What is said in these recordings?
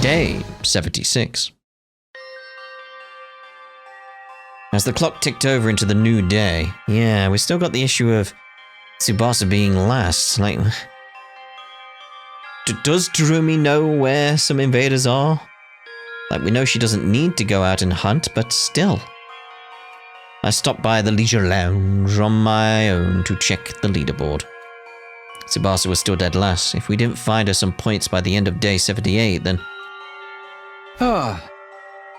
Day 76. As the clock ticked over into the new day, yeah, we still got the issue of Tsubasa being last. Like, does Takumi know where some invaders are? Like, we know she doesn't need to go out and hunt, but still. I stopped by the leisure lounge on my own to check the leaderboard. Tsubasa was still dead last. If we didn't find her some points by the end of day 78, then... But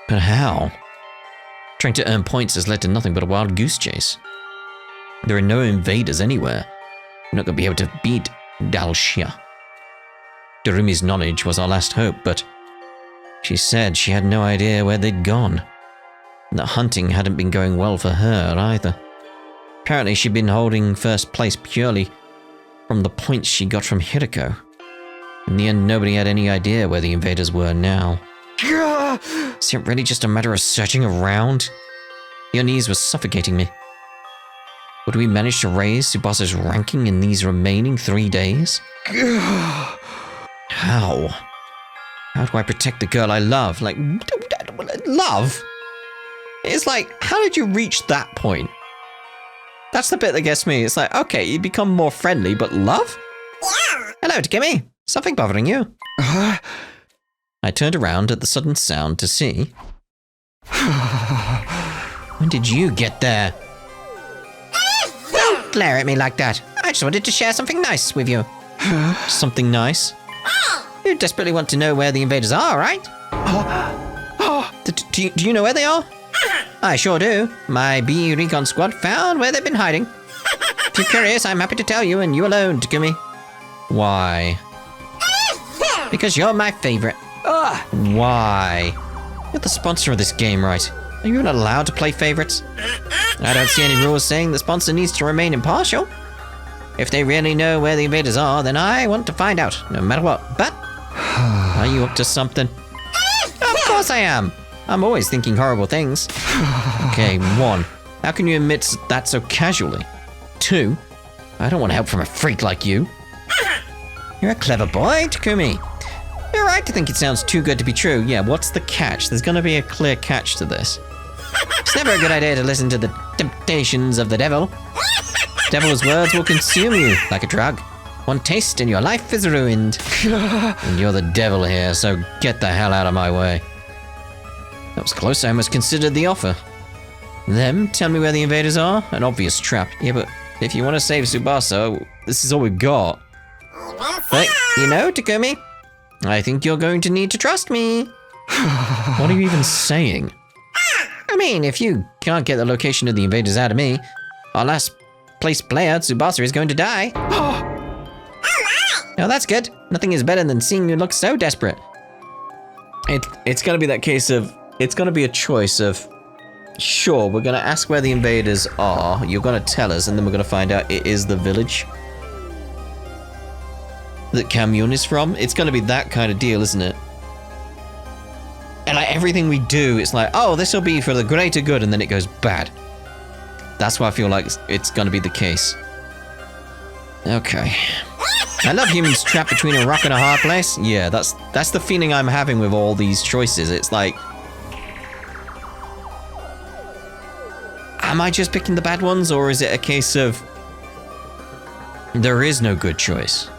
how? Trying to earn points has led to nothing but a wild goose chase. There are no invaders anywhere. We're not going to be able to beat Dalshia. Darumi's knowledge was our last hope, but she said she had no idea where they'd gone. And that hunting hadn't been going well for her either. Apparently she'd been holding first place purely from the points she got from Hiroko. In the end, nobody had any idea where the invaders were now. Is it really just a matter of searching around? The unease was suffocating me. Would we manage to raise Tsubasa's ranking in these remaining 3 days? How? How do I protect the girl I love? Like, love? It's like, how did you reach that point? That's the bit that gets me. It's like, okay, you become more friendly, but love? Yeah. Hello, Takumi. Something bothering you? I turned around at the sudden sound to see. When did you get there? Don't glare at me like that. I just wanted to share something nice with you. Something nice? You desperately want to know where the invaders are, right? Do you know where they are? I sure do. My B Recon squad found where they've been hiding. If you're curious, I'm happy to tell you, and you alone, Takumi. Why? Because you're my favorite. Why? You're the sponsor of this game, right? Are you even allowed to play favorites? I don't see any rules saying the sponsor needs to remain impartial. If they really know where the invaders are, then I want to find out, no matter what. But, are you up to something? Of course I am. I'm always thinking horrible things. Okay, 1. How can you admit that so casually? 2. I don't want help from a freak like you. You're a clever boy, Takumi. You're right to think it sounds too good to be true. Yeah, what's the catch? There's gonna be a clear catch to this. It's never a good idea to listen to the temptations of the devil. Devil's words will consume you like a drug. One taste and your life is ruined. And you're the devil here, so get the hell out of my way. That was close. I almost considered the offer. Them tell me where the invaders are? An obvious trap. Yeah, but if you want to save Tsubasa, this is all we've got. But, you know, Takumi, I think you're going to need to trust me. What are you even saying? I mean, if you can't get the location of the invaders out of me, our last place player, Tsubasa, is going to die. Oh, that's good. Nothing is better than seeing you look so desperate. It's going to be that case of, it's going to be a choice of, sure, we're going to ask where the invaders are, you're going to tell us, and then we're going to find out it is the village that Kamyun is from. It's going to be that kind of deal, isn't it? And like everything we do, it's like, oh, this will be for the greater good, and then it goes bad. That's why I feel like it's going to be the case. Okay. I love humans trapped between a rock and a hard place. Yeah, that's the feeling I'm having with all these choices. It's like, am I just picking the bad ones, or is it a case of there is no good choice?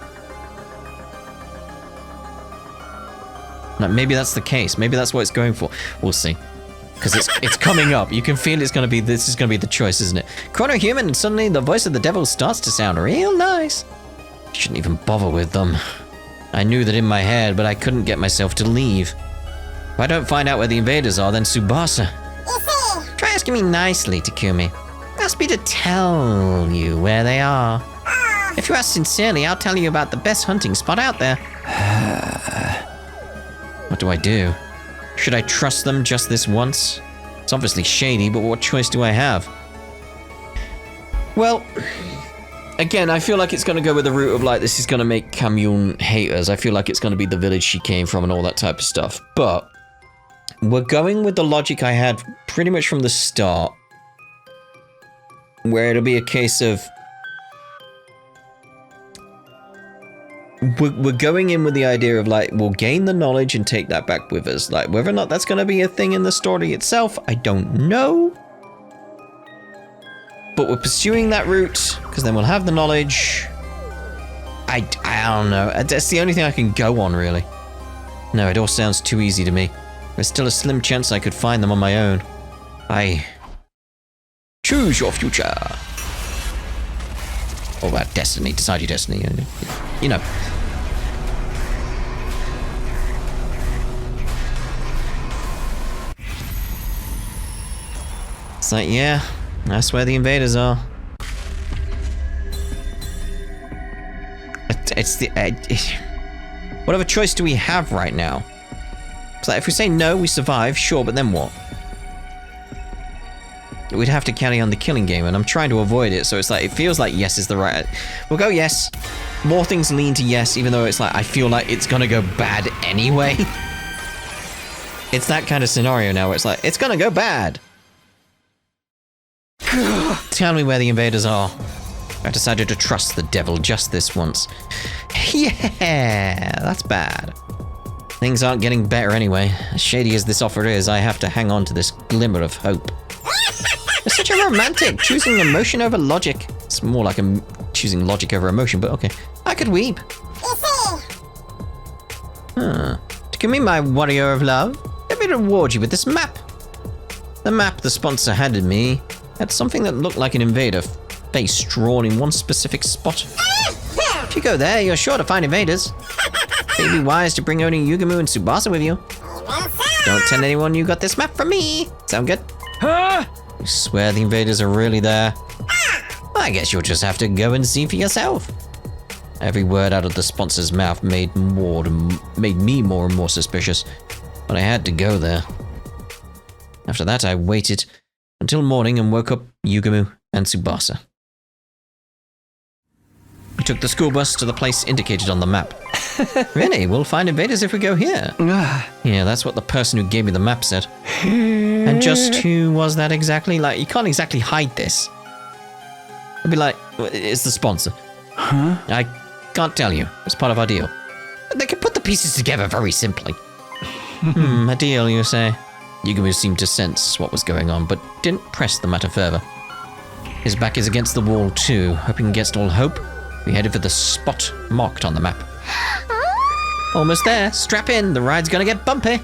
Like, maybe that's the case. Maybe that's what it's going for. We'll see. Because it's coming up. You can feel it's going to be, this is going to be the choice, isn't it? Chrono human, and suddenly the voice of the devil starts to sound real nice. Shouldn't even bother with them. I knew that in my head, but I couldn't get myself to leave. If I don't find out where the invaders are, then Tsubasa. Try asking me nicely, Takumi. Ask me to tell you where they are. If you ask sincerely, I'll tell you about the best hunting spot out there. What do I do? Should I trust them just this once? It's obviously shady, but what choice do I have? Well, again, I feel like it's going to go with the route of like, this is going to make Kamyun hate us. I feel like it's going to be the village she came from and all that type of stuff. But we're going with the logic I had pretty much from the start, where it'll be a case of we're going in with the idea of like, we'll gain the knowledge and take that back with us. Like, whether or not that's going to be a thing in the story itself, I don't know. But we're pursuing that route, because then we'll have the knowledge. I don't know. That's the only thing I can go on, really. No, it all sounds too easy to me. There's still a slim chance I could find them on my own. Choose your future. Or about destiny. Decide your destiny. You know. It's like, yeah, that's where the invaders are. What other choice do we have right now? It's like, if we say no, we survive, sure, but then what? We'd have to carry on the killing game, and I'm trying to avoid it, so it's like, it feels like yes is the right... We'll go yes. More things lean to yes, even though it's like, I feel like it's gonna go bad anyway. It's that kind of scenario now where it's like, it's gonna go bad. Tell me where the invaders are. I decided to trust the devil just this once. Yeah, that's bad. Things aren't getting better anyway. As shady as this offer is, I have to hang on to this glimmer of hope. You're such a romantic, choosing emotion over logic. It's more like I'm choosing logic over emotion, but okay. I could weep. Takumi, my warrior of love, let me reward you with this map. The map the sponsor handed me had something that looked like an invader face drawn in one specific spot. If you go there, you're sure to find invaders. It'd be wise to bring only Yugumu and Tsubasa with you. Don't tell anyone you got this map from me. Sound good? You swear the invaders are really there? I guess you'll just have to go and see for yourself. Every word out of the sponsor's mouth made me more and more suspicious, but I had to go there. After that, I waited until morning and woke up Yugumu and Tsubasa. We took the school bus to the place indicated on the map. Really? We'll find invaders if we go here. Yeah, that's what the person who gave me the map said. And just who was that exactly? Like, you can't exactly hide this. It'd be like, it's the sponsor. Huh? I can't tell you. It's part of our deal. They can put the pieces together very simply. A deal, you say? Yugumu seemed to sense what was going on, but didn't press the matter further. His back is against the wall too. Hoping against all hope, we headed for the spot marked on the map. Almost there. Strap in. The ride's gonna get bumpy.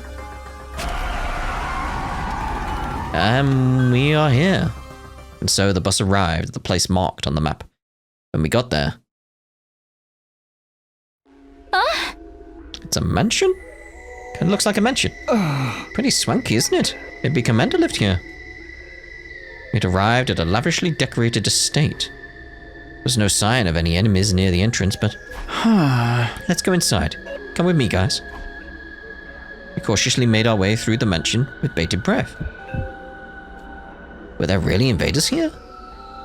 We are here. And so the bus arrived at the place marked on the map. When we got there... It's a mansion? It looks like a mansion. Pretty swanky, isn't it? It'd be commander lived here. It arrived at a lavishly decorated estate. There was no sign of any enemies near the entrance, but... Let's go inside. Come with me, guys. We cautiously made our way through the mansion with bated breath. Were there really invaders here?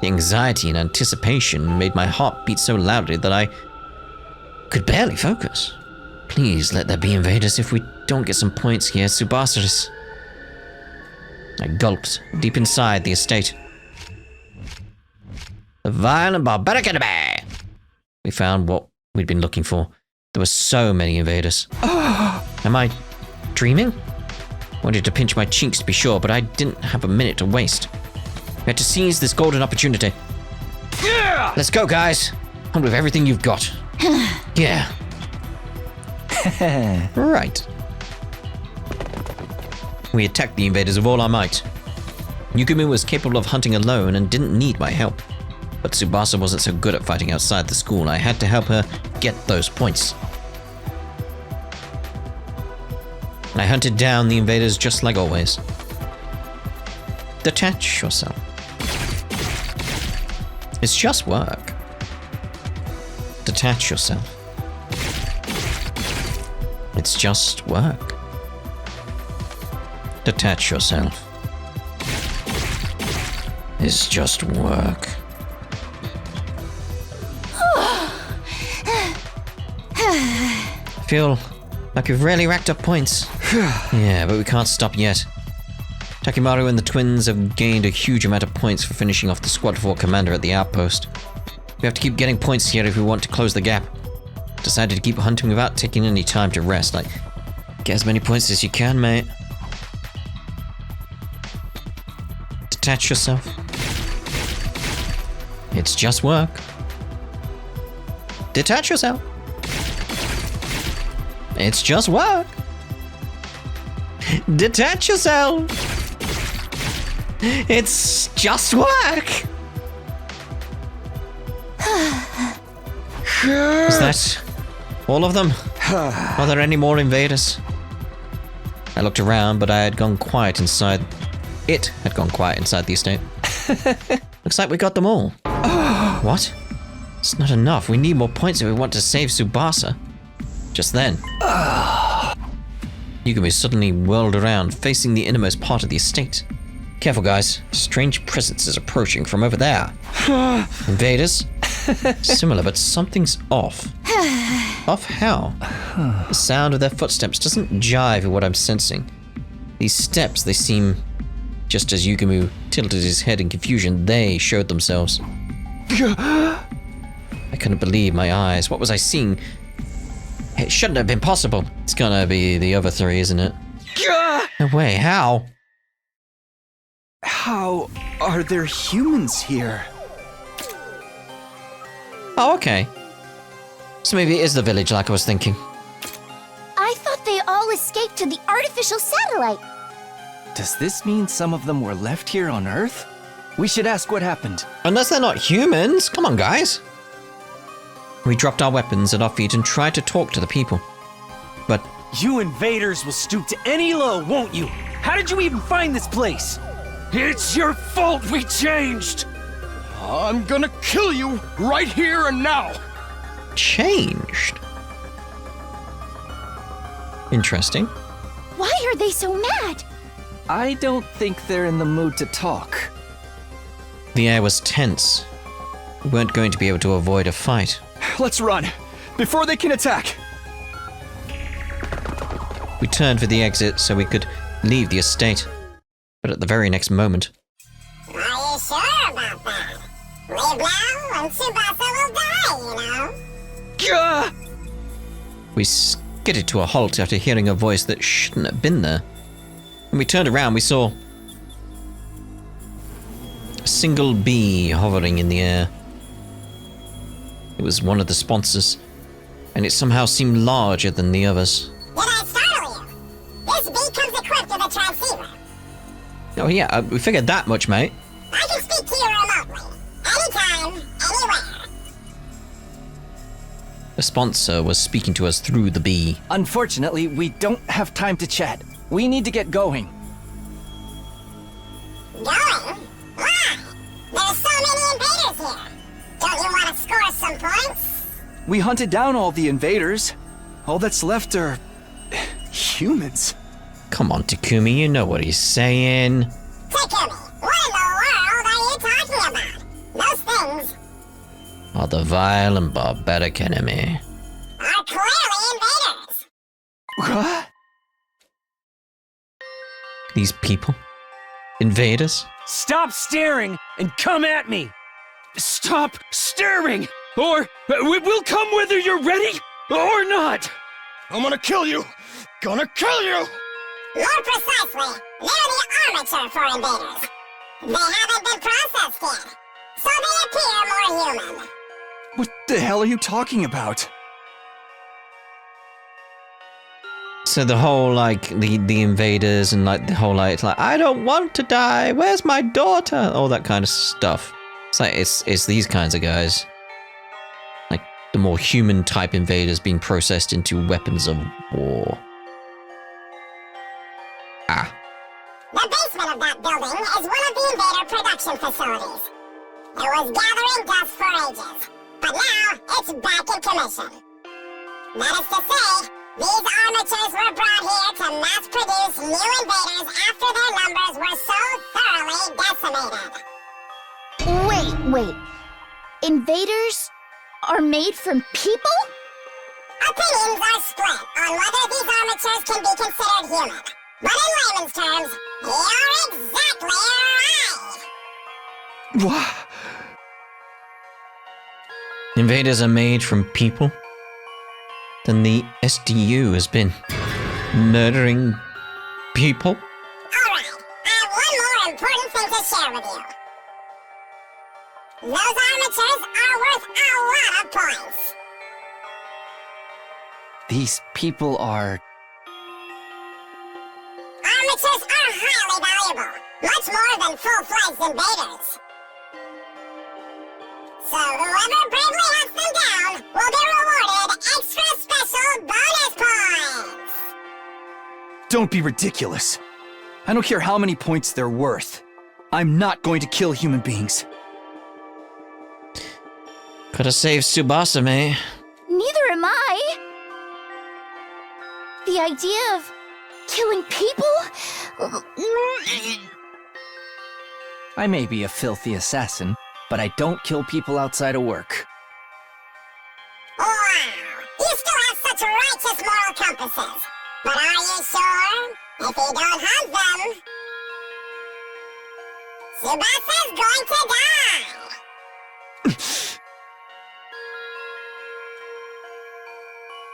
The anxiety and anticipation made my heart beat so loudly that I could barely focus. Please let there be invaders. If we don't get some points here, Tsubasa is... I gulped deep inside the estate. The vile and barbaric enemy! We found what we'd been looking for. There were so many invaders. Am I dreaming? Wanted to pinch my cheeks to be sure, but I didn't have a minute to waste. We had to seize this golden opportunity. Yeah! Let's go, guys. On with everything you've got. Yeah. Right. We attacked the invaders with all our might. Yugumu was capable of hunting alone and didn't need my help. But Tsubasa wasn't so good at fighting outside the school. I had to help her get those points. I hunted down the invaders just like always. Detach yourself. It's just work. Detach yourself. It's just work. Detach yourself. It's just work. I feel like we've really racked up points. Yeah, but we can't stop yet. Takimaru and the twins have gained a huge amount of points for finishing off the Squad 4 commander at the outpost. We have to keep getting points here if we want to close the gap. Decided to keep hunting without taking any time to rest. Like, get as many points as you can, mate. Detach yourself. It's just work. Detach yourself. It's just work. Detach yourself. It's just work. Is that all of them? Are there any more invaders? I looked around, but I had gone quiet inside. It had gone quiet inside the estate. Looks like we got them all. What? It's not enough. We need more points if we want to save Tsubasa. Just then, Yugumi suddenly whirled around, facing the innermost part of the estate. Careful, guys. A strange presence is approaching from over there. Invaders? Similar, but something's off. Off how? The sound of their footsteps doesn't jive with what I'm sensing. These steps, they seem... Just as Yugumi tilted his head in confusion, they showed themselves. I couldn't believe my eyes. What was I seeing? It shouldn't have been possible. It's gonna be the other three, isn't it? No way, how? How are there humans here? Oh, okay. So maybe it is the village like I was thinking. I thought they all escaped to the artificial satellite. Does this mean some of them were left here on Earth? We should ask what happened. Unless they're not humans. Come on, guys. We dropped our weapons at our feet and tried to talk to the people. But... You invaders will stoop to any low, won't you? How did you even find this place? It's your fault we changed! I'm gonna kill you right here and now! Changed? Interesting. Why are they so mad? I don't think they're in the mood to talk. The air was tense. We weren't going to be able to avoid a fight. Let's run, before they can attack! We turned for the exit so we could leave the estate. But at the very next moment... Are you sure about that? Leave now and Tsubasa will die, you know? We skidded to a halt after hearing a voice that shouldn't have been there. When we turned around, we saw... a single bee hovering in the air. It was one of the sponsors, and it somehow seemed larger than the others. Did I startle you? This bee comes equipped with a transceiver. Oh yeah, we figured that much, mate. I can speak to you remotely. Anytime, anywhere. The sponsor was speaking to us through the bee. Unfortunately, we don't have time to chat. We need to get going. Going? Why? There's so many invaders here. Don't you want to score some points? We hunted down all the invaders. All that's left are... humans. Come on, Takumi, you know what he's saying. Takumi, what in the world are you talking about? Those things Are the vile and barbaric enemy. are clearly invaders. What? These people? Invaders? Stop staring and come at me! Stop staring! Or we'll come whether you're ready or not! I'm gonna kill you! Gonna kill you! More precisely, they're the armature for invaders. They haven't been processed yet, so they appear more human. What the hell are you talking about? So the whole, like, the invaders and, like, the whole, like, it's like, I don't want to die, where's my daughter? All that kind of stuff. It's like, it's these kinds of guys. Like, the more human-type invaders being processed into weapons of war. Ah. The basement of that building is one of the invader production facilities. It was gathering dust for ages, but now it's back in commission. That is to say, these armatures were brought here to mass-produce new invaders after their numbers were so thoroughly decimated. Wait. Invaders are made from people? Opinions are split on whether these armatures can be considered human. But in layman's terms, you're exactly right. What? Invaders are made from people? Then the SDU has been murdering people? Alright, I have one more important thing to share with you. Those armatures are worth a lot of points. These people are... Armatures are highly valuable, much more than full-fledged invaders. So whoever bravely hunts them down will be rewarded extra special bonus points! Don't be ridiculous. I don't care how many points they're worth. I'm not going to kill human beings. Gotta save Tsubasa, mate. Neither am I. The idea of killing people? I may be a filthy assassin, but I don't kill people outside of work. Wow, you still have such righteous moral compasses. But are you sure? If you don't have them, Tsubasa's going to die!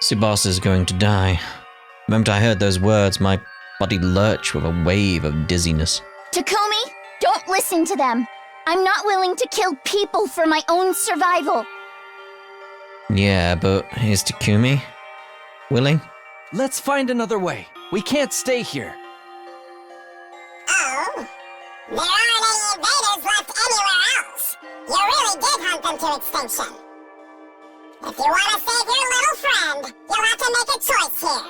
Tsubasa's going to die. The moment I heard those words, my body lurched with a wave of dizziness. Takumi, don't listen to them. I'm not willing to kill people for my own survival. Yeah, but is Takumi willing? Let's find another way. We can't stay here. Oh? There aren't any invaders left anywhere else. You really did hunt them to extinction. If you want to save your little friend, you'll have to make a choice here.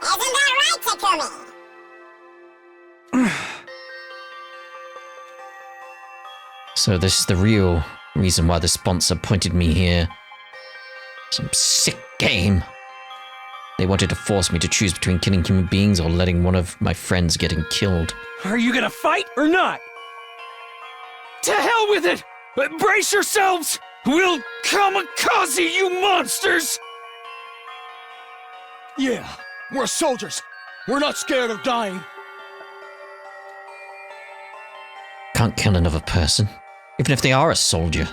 Isn't that right, Takumi? So this is the real reason why the sponsor pointed me here. Some sick game. They wanted to force me to choose between killing human beings or letting one of my friends getting killed. Are you gonna fight or not? To hell with it! Brace yourselves! We'll kamikaze you monsters! Yeah, we're soldiers. We're not scared of dying. Can't kill another person, even if they are a soldier.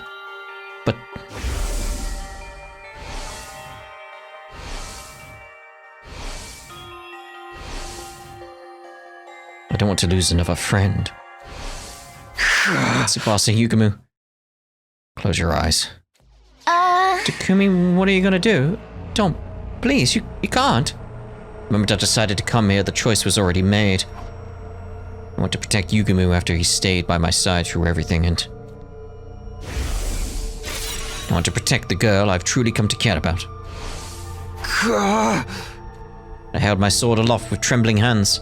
But I don't want to lose another friend. Tsubasa Yugumu, close your eyes. Takumi, what are you gonna do? Don't, please, you can't. The moment I decided to come here, the choice was already made. I want to protect Yugumu after he stayed by my side through everything, and I want to protect the girl I've truly come to care about. I held my sword aloft with trembling hands.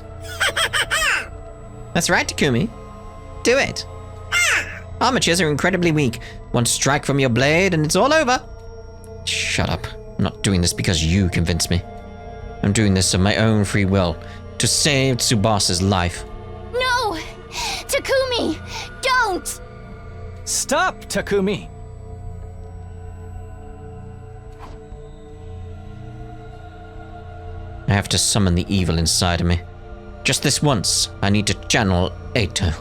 That's right, Takumi. Do it. Armatures are incredibly weak. One strike from your blade and it's all over. Shut up. I'm not doing this because you convinced me. I'm doing this of my own free will, to save Tsubasa's life. No! Takumi, don't! Stop, Takumi! I have to summon the evil inside of me. Just this once, I need to channel Eito.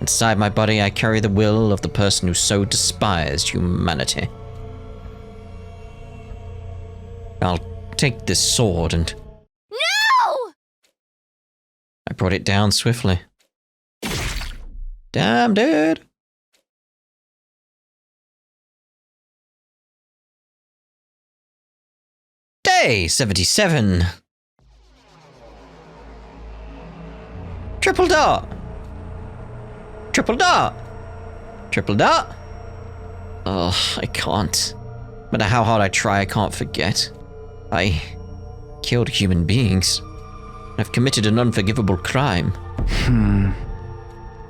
Inside my body, I carry the will of the person who so despised humanity. I'll take this sword and... No! I brought it down swiftly. Damn, dude. Day 77. Triple dot. Triple dot. Triple dot. Ugh, I can't. No matter how hard I try, I can't forget. I killed human beings. I've committed an unforgivable crime.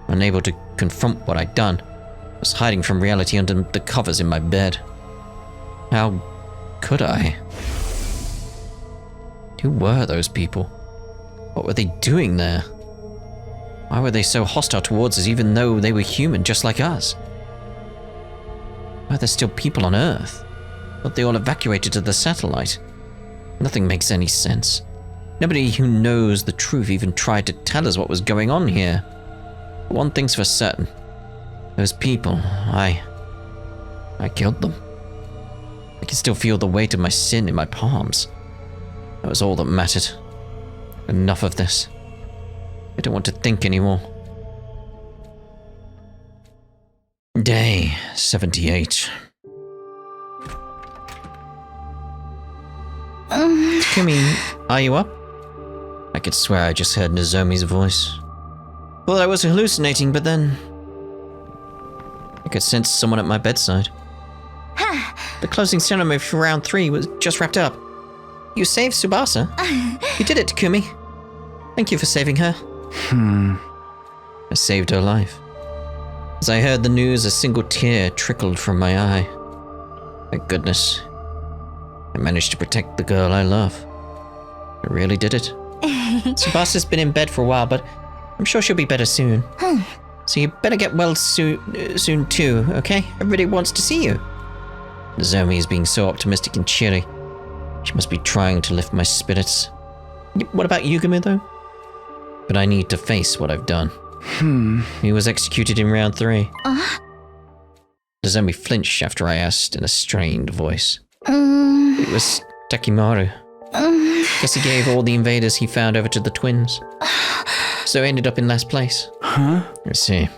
Unable to confront what I'd done, I was hiding from reality under the covers in my bed. How could I? Who were those people? What were they doing there? Why were they so hostile towards us even though they were human just like us? Why are there still people on Earth? But they all evacuated to the satellite. Nothing makes any sense. Nobody who knows the truth even tried to tell us what was going on here. But one thing's for certain. Those people, I killed them. I can still feel the weight of my sin in my palms. That was all that mattered. Enough of this. I don't want to think anymore. Day 78. Takumi, are you up? I could swear I just heard Nozomi's voice. Well, I was hallucinating, but then I could sense someone at my bedside. The closing ceremony for round 3 was just wrapped up. You saved Tsubasa. You did it, Takumi. Thank you for saving her. I saved her life. As I heard the news, a single tear trickled from my eye. Thank goodness. I managed to protect the girl I love. I really did it. Tsubasa's been in bed for a while, but I'm sure she'll be better soon. So you better get well soon too, okay? Everybody wants to see you. Nozomi is being so optimistic and cheery. She must be trying to lift my spirits. What about Yugami, though? But I need to face what I've done. He was executed in round 3. Nozomi flinched after I asked in a strained voice. It was Takimaru. Guess he gave all the invaders he found over to the twins. So he ended up in last place. I see.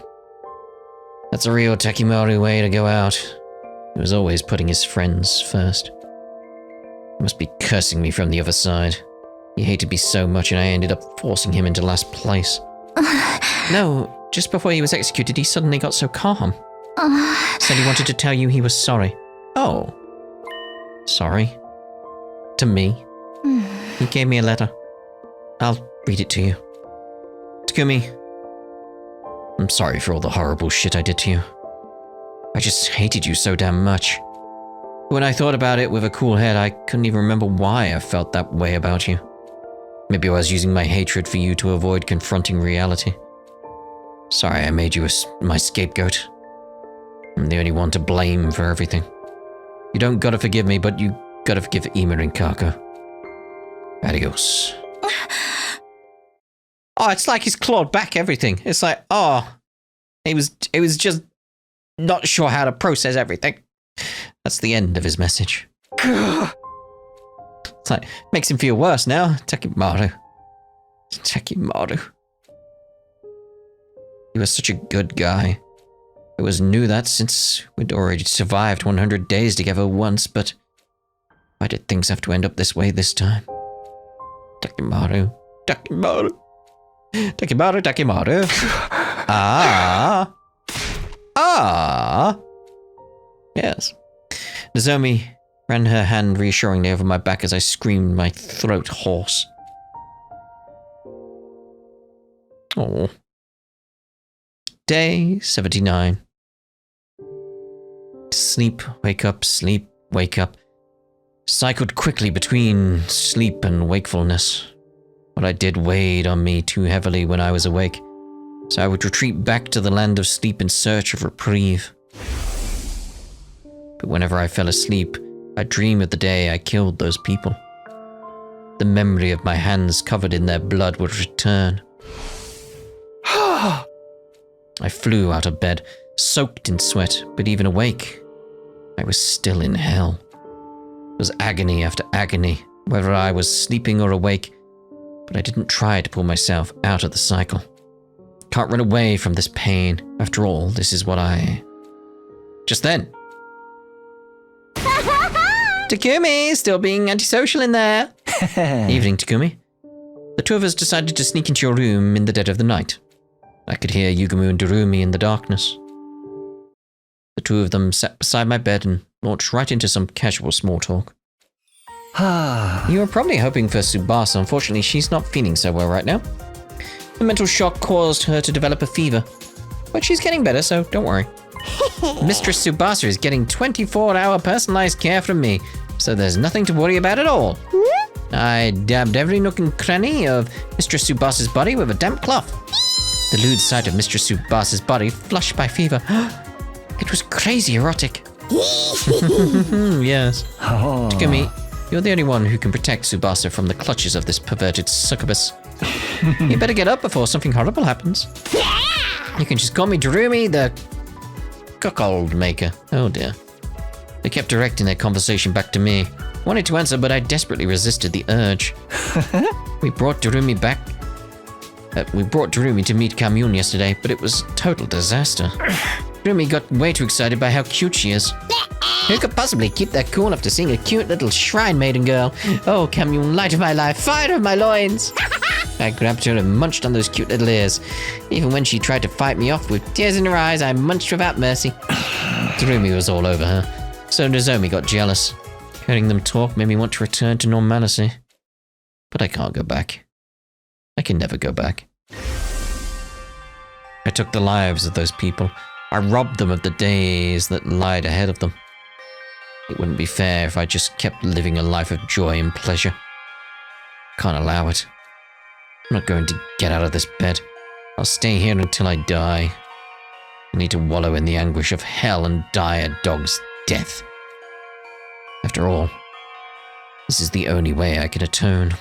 That's a real Takimaru way to go out. He was always putting his friends first. He must be cursing me from the other side. He hated me so much and I ended up forcing him into last place. No, just before he was executed, he suddenly got so calm. Said he wanted to tell you he was sorry. Oh. Sorry? To me? He gave me a letter. I'll read it to you. Takumi, I'm sorry for all the horrible shit I did to you. I just hated you so damn much. When I thought about it with a cool head, I couldn't even remember why I felt that way about you. Maybe I was using my hatred for you to avoid confronting reality. Sorry I made you my scapegoat. I'm the only one to blame for everything. You don't gotta forgive me, but you gotta forgive Ima and Kako. Adios. Oh, it's like he's clawed back everything. It's like, oh, it was just not sure how to process everything. That's the end of his message. It's like, makes him feel worse now. Takimaru. He was such a good guy. I always knew that since we'd already survived 100 days together once, but why did things have to end up this way this time? Takimaru. Yes. Nozomi ran her hand reassuringly over my back as I screamed, my throat hoarse. Oh. Day 79. Sleep, wake up, sleep, wake up. Cycled quickly between sleep and wakefulness. What I did weighed on me too heavily when I was awake, so I would retreat back to the land of sleep in search of reprieve. But whenever I fell asleep, I'd dream of the day I killed those people. The memory of my hands covered in their blood would return. I flew out of bed, soaked in sweat, but even awake, I was still in hell. It was agony after agony, whether I was sleeping or awake, but I didn't try to pull myself out of the cycle. Can't run away from this pain. After all, this is what I... Just then. Takumi, still being antisocial in there. Evening, Takumi. The two of us decided to sneak into your room in the dead of the night. I could hear Yugami and Darumi in the darkness. The two of them sat beside my bed and launched right into some casual small talk. You were probably hoping for Tsubasa. Unfortunately, she's not feeling so well right now. The mental shock caused her to develop a fever. But she's getting better, so don't worry. Mistress Tsubasa is getting 24-hour personalized care from me, so there's nothing to worry about at all. I dabbed every nook and cranny of Mistress Tsubasa's body with a damp cloth. The lewd sight of Mistress Tsubasa's body flushed by fever. It was crazy erotic. Yes. Takumi, you're the only one who can protect Tsubasa from the clutches of this perverted succubus. You better get up before something horrible happens. You can just call me Darumi, the cuckold maker. Oh dear. They kept directing their conversation back to me. I wanted to answer, but I desperately resisted the urge. We brought Darumi to meet Kamyun yesterday, but it was a total disaster. Darumi got way too excited by how cute she is. Who could possibly keep that cool after seeing a cute little shrine maiden girl? Oh, Kamyun, light of my life, fire of my loins! I grabbed her and munched on those cute little ears. Even when she tried to fight me off with tears in her eyes, I munched without mercy. Darumi was all over her. So Nozomi got jealous. Hearing them talk made me want to return to normality. But I can't go back. I can never go back. I took the lives of those people. I robbed them of the days that lied ahead of them. It wouldn't be fair if I just kept living a life of joy and pleasure. Can't allow it. I'm not going to get out of this bed. I'll stay here until I die. I need to wallow in the anguish of hell and die a dog's death. After all, this is the only way I can atone.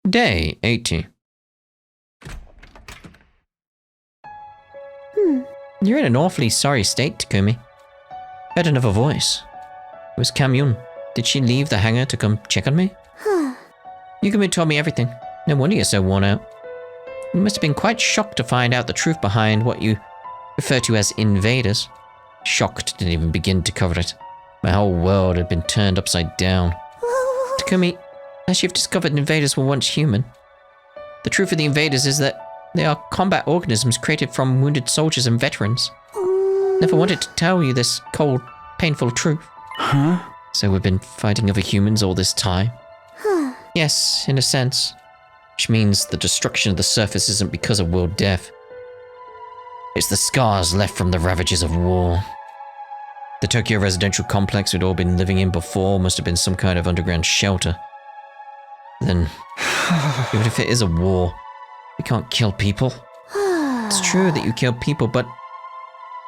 Day 80. You're in an awfully sorry state, Takumi. Heard another voice. It was Kamyun. Did she leave the hangar to come check on me? Yugumi told me everything. No wonder you're so worn out. You must have been quite shocked to find out the truth behind what you refer to as invaders. Shocked didn't even begin to cover it. My whole world had been turned upside down. Takumi, as you've discovered, invaders were once human. The truth of the invaders is that they are combat organisms created from wounded soldiers and veterans. Never wanted to tell you this cold, painful truth. Huh? So we've been fighting other humans all this time? Yes, in a sense. Which means the destruction of the surface isn't because of world death. It's the scars left from the ravages of war. The Tokyo residential complex we'd all been living in before must have been some kind of underground shelter. Then, even if it is a war, we can't kill people. It's true that you kill people, but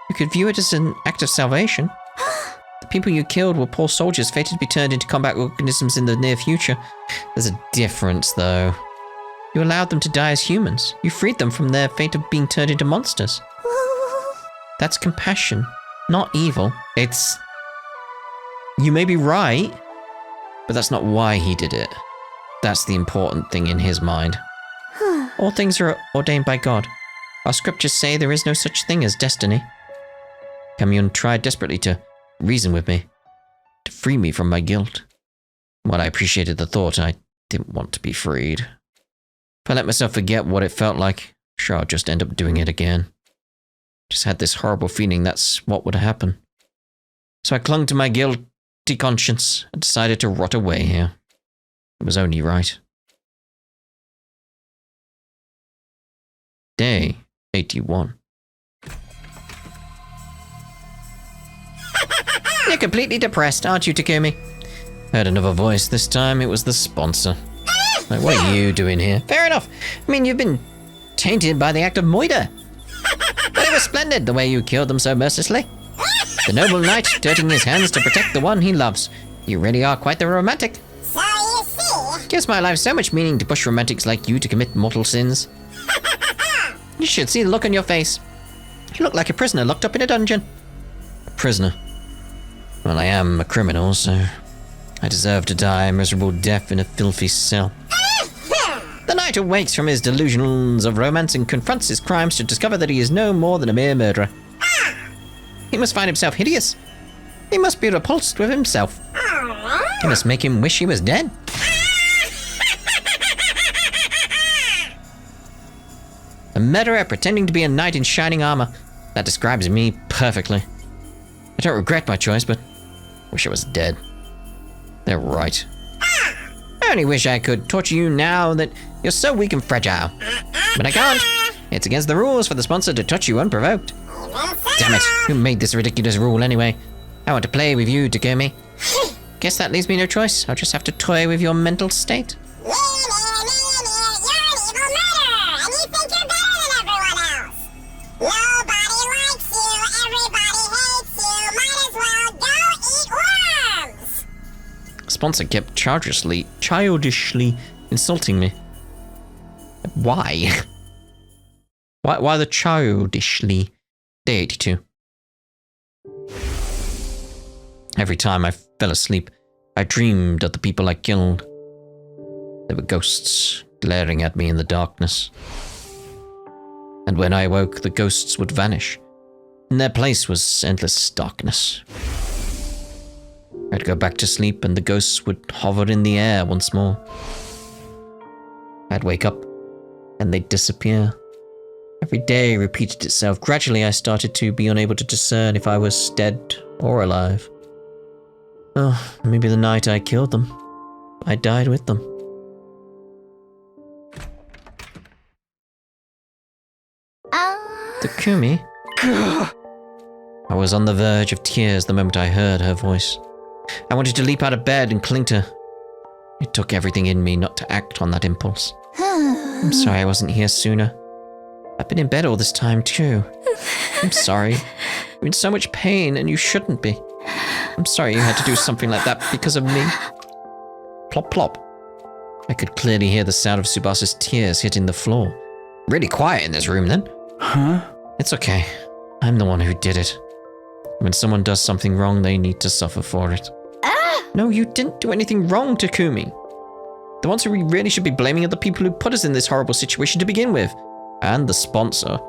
you could view it as an act of salvation. The people you killed were poor soldiers fated to be turned into combat organisms in the near future. There's a difference, though. You allowed them to die as humans. You freed them from their fate of being turned into monsters. That's compassion, not evil. It's... You may be right, but that's not why he did it. That's the important thing in his mind. All things are ordained by God. Our scriptures say there is no such thing as destiny. Kamyun tried desperately to reason with me, to free me from my guilt. While I appreciated the thought, I didn't want to be freed. If I let myself forget what it felt like, sure, I'll just end up doing it again. Just had this horrible feeling that's what would happen. So I clung to my guilty conscience and decided to rot away here. It was only right. Day 81. You're completely depressed, aren't you, Takumi? Heard another voice. This time it was the sponsor. Like, what are you doing here? Fair enough. I mean, you've been tainted by the act of moida. But it was splendid the way you killed them so mercilessly. The noble knight dirtying his hands to protect the one he loves. You really are quite the romantic. So you see... Gives my life so much meaning to push romantics like you to commit mortal sins. You should see the look on your face. You look like a prisoner locked up in a dungeon. A prisoner? Well, I am a criminal, so I deserve to die a miserable death in a filthy cell. The knight awakes from his delusions of romance and confronts his crimes to discover that he is no more than a mere murderer. He must find himself hideous. He must be repulsed with himself. He must make him wish he was dead. A murderer pretending to be a knight in shining armor. That describes me perfectly. I don't regret my choice, but wish I was dead. They're right. I only wish I could torture you now that you're so weak and fragile. But I can't. It's against the rules for the sponsor to touch you unprovoked. Damn it, who made this ridiculous rule anyway? I want to play with you, Takumi. Guess that leaves me no choice. I'll just have to toy with your mental state. You're an evil murderer, and you think you're better than everyone else. Nobody likes you, everybody hates you, might as well go eat worms. Sponsor kept childishly insulting me. Why? Why the childishly? Day 82. Every time I fell asleep, I dreamed of the people I killed. There were ghosts glaring at me in the darkness. And when I awoke, the ghosts would vanish. In their place was endless darkness. I'd go back to sleep and the ghosts would hover in the air once more. I'd wake up and they'd disappear. Every day repeated itself. Gradually, I started to be unable to discern if I was dead or alive. Oh, maybe the night I killed them, I died with them. Takumi? I was on the verge of tears the moment I heard her voice. I wanted to leap out of bed and cling to her. It took everything in me not to act on that impulse. I'm sorry I wasn't here sooner. I've been in bed all this time too. I'm sorry. You're in so much pain and you shouldn't be. I'm sorry you had to do something like that because of me. Plop plop. I could clearly hear the sound of Tsubasa's tears hitting the floor. Really quiet in this room then. Huh? It's okay. I'm the one who did it. When someone does something wrong, they need to suffer for it. No, you didn't do anything wrong, Takumi. The ones who we really should be blaming are the people who put us in this horrible situation to begin with. And the sponsor.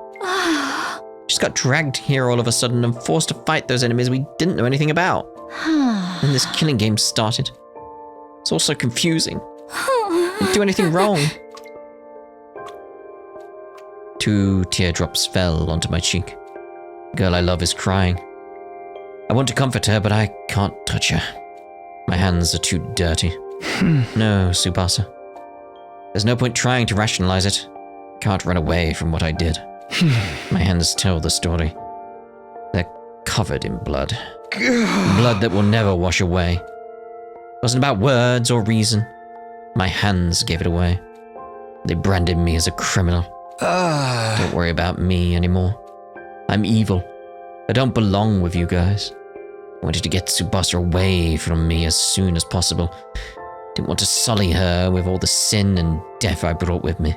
Just got dragged here all of a sudden and forced to fight those enemies we didn't know anything about. And this killing game started. It's all so confusing. Didn't do anything wrong. 2 teardrops fell onto my cheek. The girl I love is crying. I want to comfort her, but I can't touch her. My hands are too dirty. No, Tsubasa. There's no point trying to rationalize it. Can't run away from what I did. My hands tell the story. They're covered in blood. Blood that will never wash away. It wasn't about words or reason. My hands gave it away. They branded me as a criminal. Don't worry about me anymore. I'm evil. I don't belong with you guys. I wanted to get Tsubasa away from me as soon as possible. Didn't want to sully her with all the sin and death I brought with me.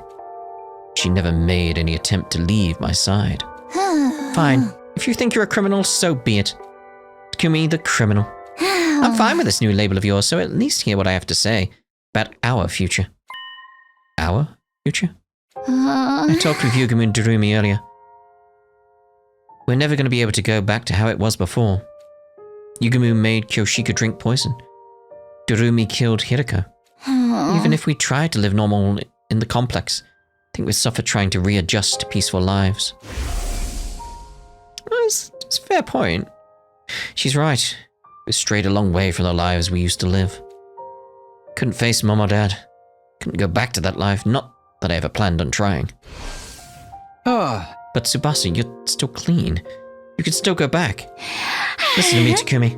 She never made any attempt to leave my side. Fine. If you think you're a criminal, so be it. Takumi, the criminal. I'm fine with this new label of yours, so at least hear what I have to say about our future. Our future? I talked with Yugumu and Darumi earlier. We're never going to be able to go back to how it was before. Yugumu made Kyoshika drink poison. Darumi killed Hiriko. Even if we tried to live normal in the complex, I think we'd suffer trying to readjust to peaceful lives. Well, it's a fair point. She's right. We strayed a long way from the lives we used to live. Couldn't face Mom or Dad. Couldn't go back to that life, not that I ever planned on trying. But Tsubasa, you're still clean. You can still go back. Listen to me, Takumi.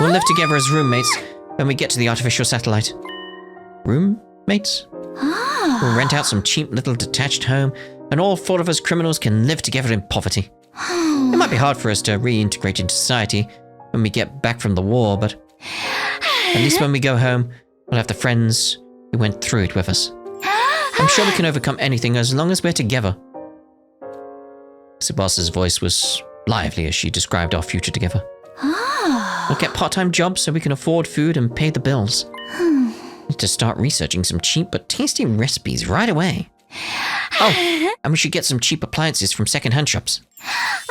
We'll live together as roommates when we get to the artificial satellite. Roommates? We'll rent out some cheap little detached home, and all 4 of us criminals can live together in poverty. It might be hard for us to reintegrate into society when we get back from the war, but at least when we go home, we'll have the friends who went through it with us. I'm sure we can overcome anything as long as we're together. Tsubasa's voice was lively as she described our future together. We'll get part-time jobs so we can afford food and pay the bills. Need to start researching some cheap but tasty recipes right away. Oh, and we should get some cheap appliances from second-hand shops.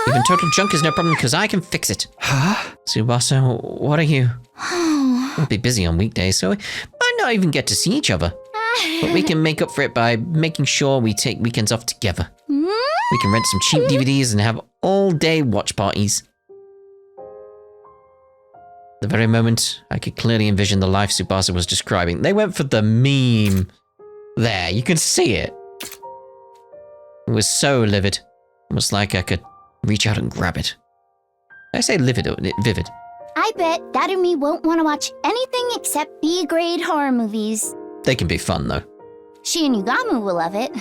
Even total junk is no problem because I can fix it. Tsubasa, what are you? We'll be busy on weekdays, so we might not even get to see each other. But we can make up for it by making sure we take weekends off together. We can rent some cheap DVDs and have all-day watch parties. The very moment, I could clearly envision the life Tsubasa was describing. They went for the meme. There, you can see it. It was so livid. Almost like I could reach out and grab it. Did I say livid or vivid? I bet Darumi won't want to watch anything except B-grade horror movies. They can be fun, though. She and Yugamu will love it.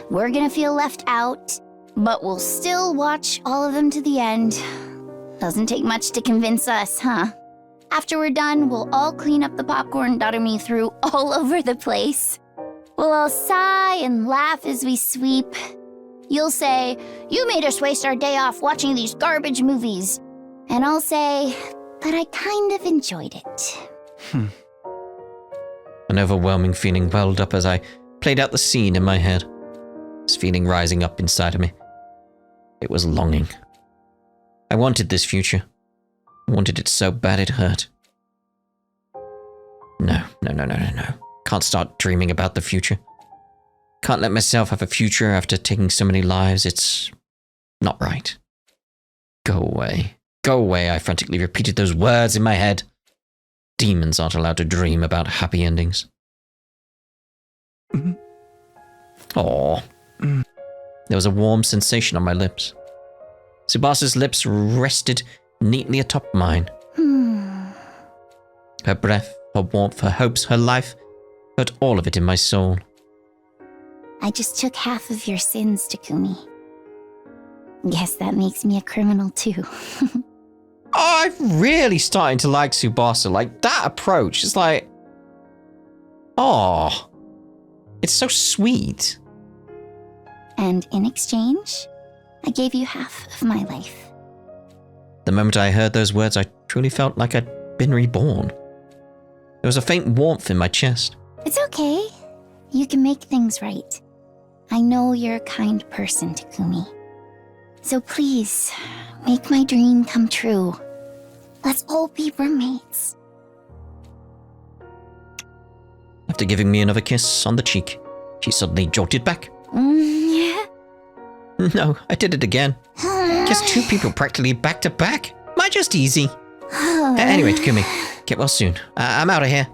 We're gonna feel left out, but we'll still watch all of them to the end. Doesn't take much to convince us, huh? After we're done, we'll all clean up the popcorn Darumi threw all over the place. We'll all sigh and laugh as we sweep. You'll say, "You made us waste our day off watching these garbage movies." And I'll say, "But I kind of enjoyed it." An overwhelming feeling welled up as I played out the scene in my head. This feeling rising up inside of me. It was longing. I wanted this future. I wanted it so bad it hurt. No. Can't start dreaming about the future. Can't let myself have a future after taking so many lives. It's not right. Go away. Go away, I frantically repeated those words in my head. Demons aren't allowed to dream about happy endings. Aww. There was a warm sensation on my lips. Tsubasa's lips rested neatly atop mine. Her breath, her warmth, her hopes, her life, felt all of it in my soul. I just took half of your sins, Takumi. Guess that makes me a criminal too. I'm really starting to like Tsubasa. Like, that approach is like... Oh, it's so sweet. And in exchange, I gave you half of my life. The moment I heard those words, I truly felt like I'd been reborn. There was a faint warmth in my chest. It's okay. You can make things right. I know you're a kind person, Takumi. So please, make my dream come true. Let's all be roommates. After giving me another kiss on the cheek, she suddenly jolted back. Yeah. No, I did it again. Kissed two people practically back to back. Am I just easy? Anyway, Takumi, get well soon. I'm out of here.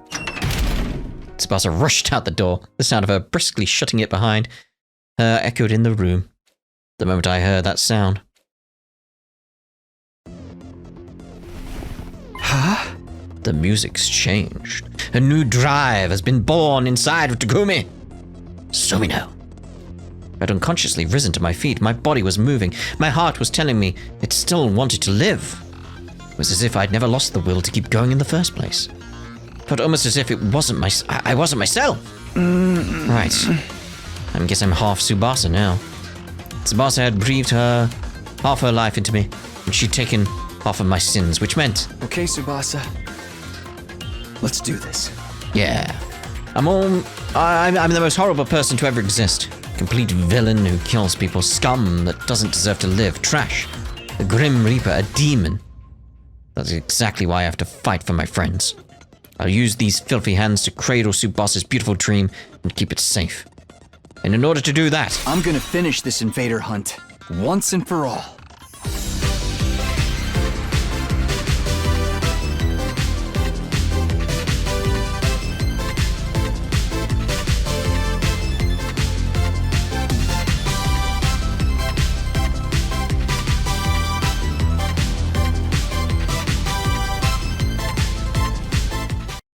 Tsubasa rushed out the door. The sound of her briskly shutting it behind her echoed in the room. The moment I heard that sound. Huh? The music's changed. A new drive has been born inside of Takumi. So we know. I'd unconsciously risen to my feet. My body was moving. My heart was telling me it still wanted to live. It was as if I'd never lost the will to keep going in the first place. Felt almost as if it wasn't I wasn't myself. Right. I guess I'm half Tsubasa now. Tsubasa had breathed half her life into me, and she'd taken half of my sins, which meant... Okay, Tsubasa. Let's do this. Yeah. I'm the most horrible person to ever exist. Complete villain who kills people, scum that doesn't deserve to live, trash, a grim reaper, a demon. That's exactly why I have to fight for my friends. I'll use these filthy hands to cradle Tsubasa's beautiful dream and keep it safe. And in order to do that... I'm gonna finish this invader hunt, once and for all.